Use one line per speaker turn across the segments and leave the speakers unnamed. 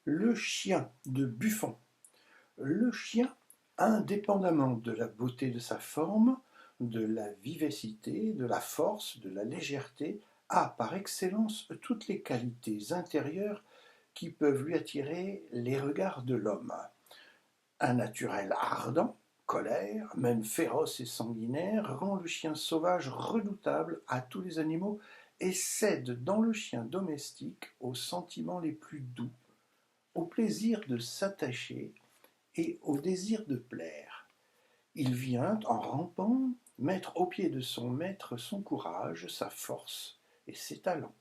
Le chien de Buffon. Le chien, indépendamment de la beauté de sa forme, de la vivacité, de la force, de la légèreté, a par excellence toutes les qualités intérieures qui peuvent lui attirer les regards de l'homme. Un naturel ardent, colère, même féroce et sanguinaire, rend le chien sauvage redoutable à tous les animaux et cède dans le chien domestique aux sentiments les plus doux, au plaisir de s'attacher et au désir de plaire. Il vient, en rampant, mettre aux pieds de son maître son courage, sa force et ses talents.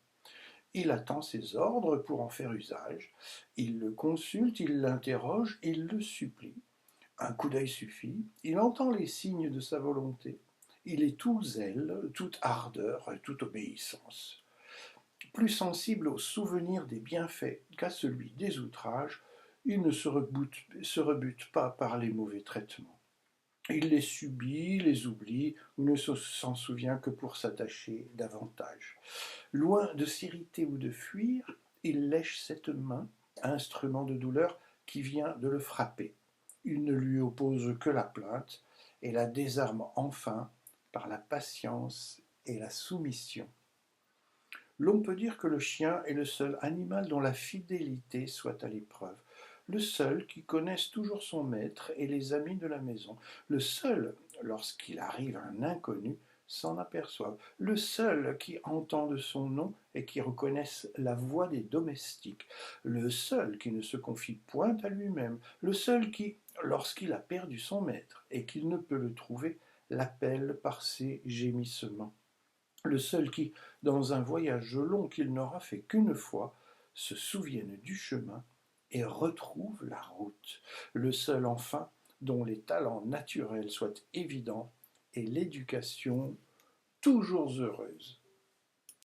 Il attend ses ordres pour en faire usage. Il le consulte, il l'interroge, il le supplie. Un coup d'œil suffit. Il entend les signes de sa volonté. Il est tout zèle, toute ardeur, toute obéissance. Plus sensible au souvenir des bienfaits qu'à celui des outrages, il ne se rebute pas par les mauvais traitements. Il les subit, les oublie, ou ne s'en souvient que pour s'attacher davantage. Loin de s'irriter ou de fuir, il lèche cette main, instrument de douleur, qui vient de le frapper. Il ne lui oppose que la plainte et la désarme enfin par la patience et la soumission. L'on peut dire que le chien est le seul animal dont la fidélité soit à l'épreuve, le seul qui connaisse toujours son maître et les amis de la maison, le seul, lorsqu'il arrive un inconnu, s'en aperçoive, le seul qui entende son nom et qui reconnaisse la voix des domestiques, le seul qui ne se confie point à lui-même, le seul qui, lorsqu'il a perdu son maître et qu'il ne peut le trouver, l'appelle par ses gémissements, le seul qui, dans un voyage long qu'il n'aura fait qu'une fois, se souvienne du chemin et retrouve la route, le seul enfin dont les talents naturels soient évidents et l'éducation toujours heureuse.